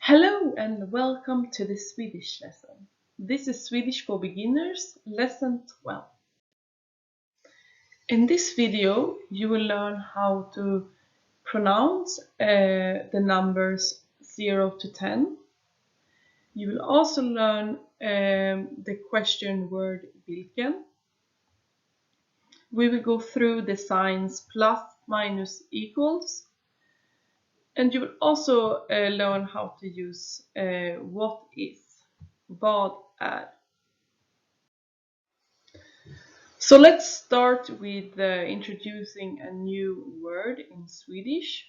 Hello and welcome to the Swedish lesson. This is Swedish for Beginners, lesson 12. In this video, you will learn how to pronounce the numbers 0 to 10. You will also learn the question word vilken. We will go through the signs plus, minus, equals. And you will also learn how to use what is, vad är. So let's start with introducing a new word in Swedish.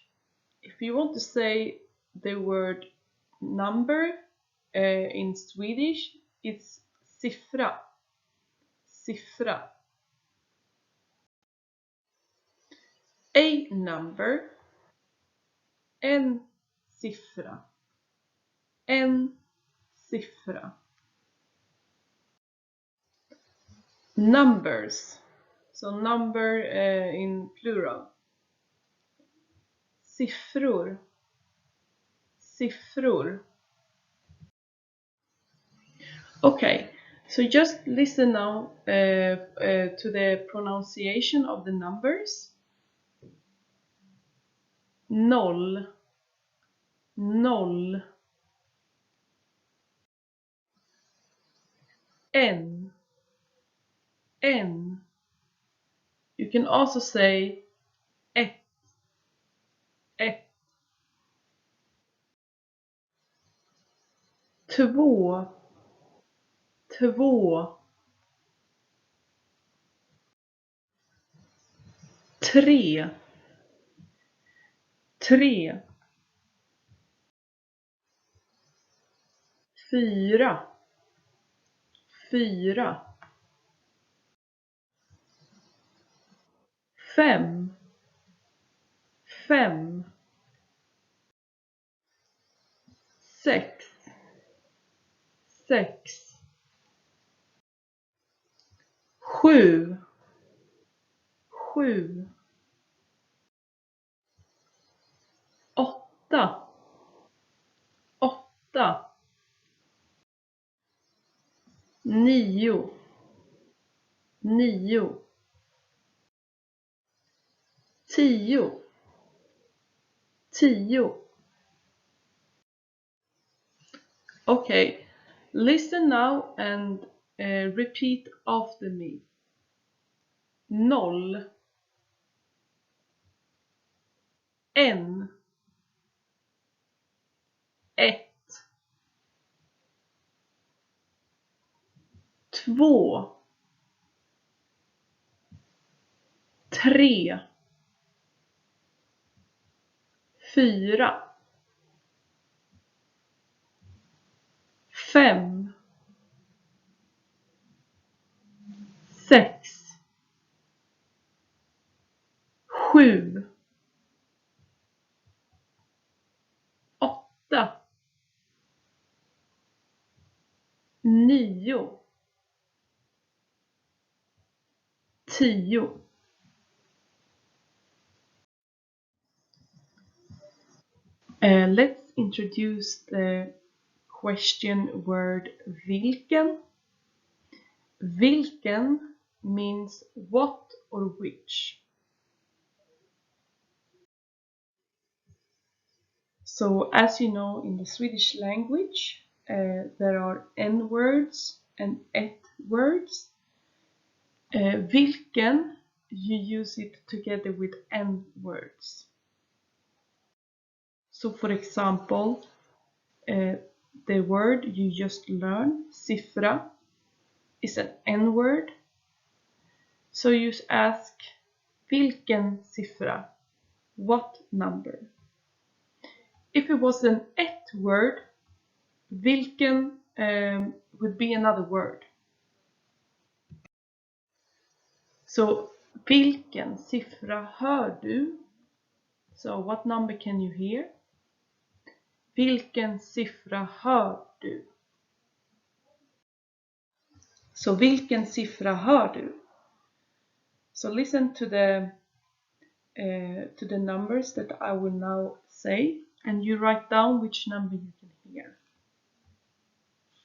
If you want to say the word number in Swedish, it's siffra. Siffra. A number. En siffra. En siffra. Numbers. So number in plural. Siffror. Siffror. Okay, so just listen now to the pronunciation of the numbers. Noll. Noll. En. En. You can also say ett. Ett. Två. Två. Tre. Tre. Fyra. Fyra. Fem. Fem. Sex. Sex. Sju. Sju. Åtta. Åtta. Nio. Nio. Tio. Tio. Okay, listen now and repeat after me. Noll. En. Ett. Två. Tre. Fyra. Fem. Sex. Sju. Åtta. Nio. Tio. Let's introduce the question word vilken. Vilken means what or which. So as you know, in the Swedish language there are n words and ett words. Vilken, you use it together with n words. So for example, the word you just learned, siffra, is an n word. So you ask vilken siffra, what number. If it was an ett word, vilken would be another word. So vilken siffra hör du? So what number can you hear? Vilken siffra hör du? So vilken siffra hör du? So listen to the numbers that I will now say, and you write down which number you can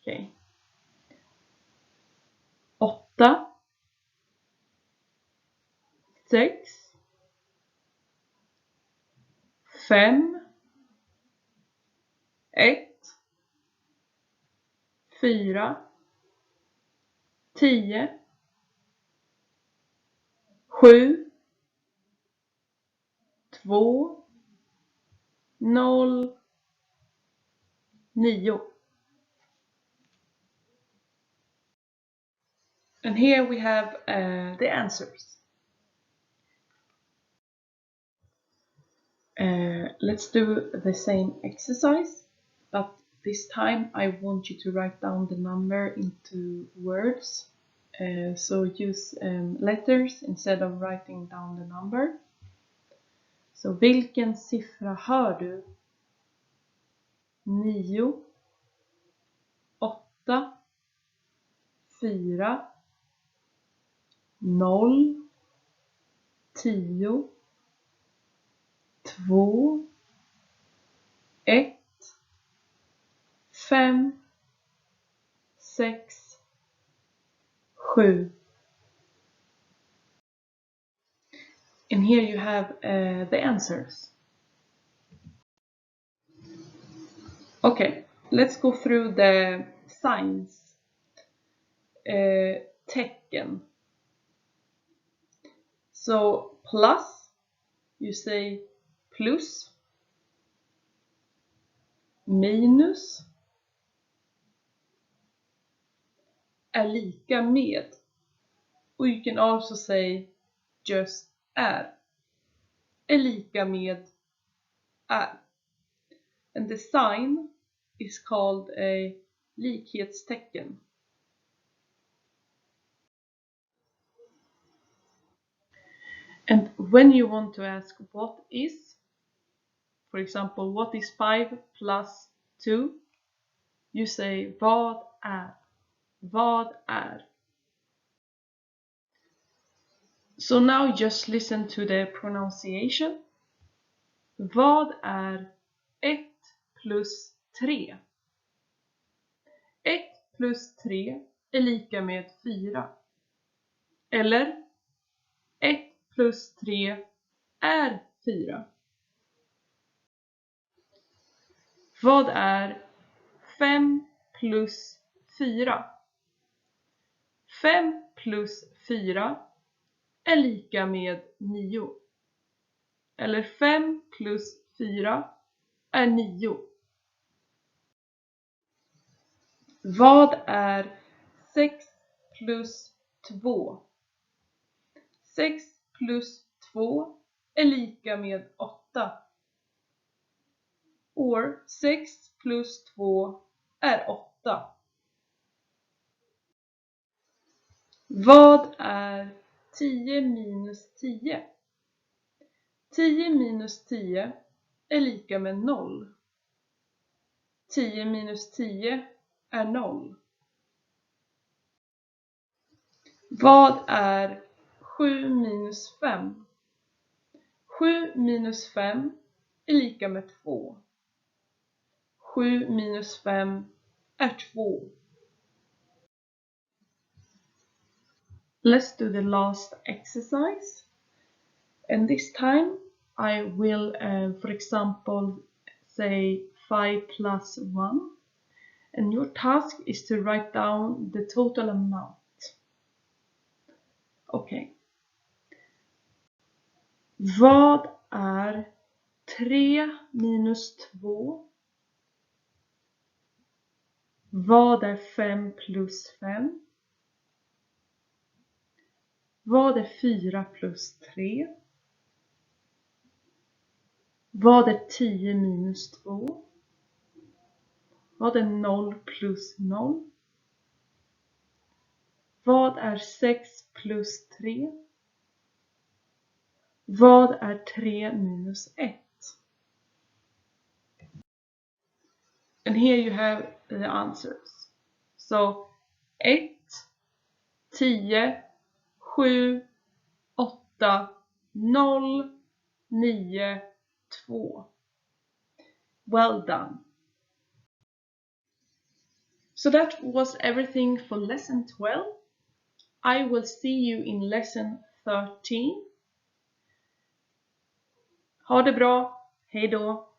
Okay. 8, 6, 5, 1, 4, 10, 7, 2, 0, 9. And here we have the answers. Let's do the same exercise, but this time I want you to write down the number into words. So use letters instead of writing down the number. Så vilken siffra hör du? 9, 8, 4, 0, 10, 2, 1, 5, 6, 7. And here you have the answers. Okay, let's go through the signs. Tecken. So plus, you say plus. Minus är lika med. Och you can also say just är lika med är. And the sign is called a likhetstecken. And when you want to ask what is, for example, what is 5 plus 2? You say vad är. Vad är. So now just listen to the pronunciation. Vad är 1 plus 3? 1 plus 3 är lika med 4. Eller 1 plus 3 är 4. Vad är 5 plus 4? 5 plus 4 är lika med 9. Eller 5 plus 4 är 9. Vad är 6 plus 2? 6 plus 2 är lika med 8. Or 6 plus 2 är 8. Vad är 10 minus 10? 10 minus 10 är lika med 0. 10 minus 10 är 0. Vad är 7 minus 5? 7 minus 5 är lika med 2. 7 minus 5 är 2. Let's do the last exercise. And this time I will, for example, say 5 plus 1. And your task is to write down the total amount. Okay. Vad är 3 minus 2? Vad är 5 plus 5? Vad är 4 plus 3? Vad är 10 minus 2? Vad är 0 plus 0? Vad är 6 plus 3? Vad är 3 minus 1? And here you have the answers. So 1, 10, 7, 8, 0, 9, 2. Well done. So that was everything for lesson 12. I will see you in lesson 13. Ha det bra, hej då!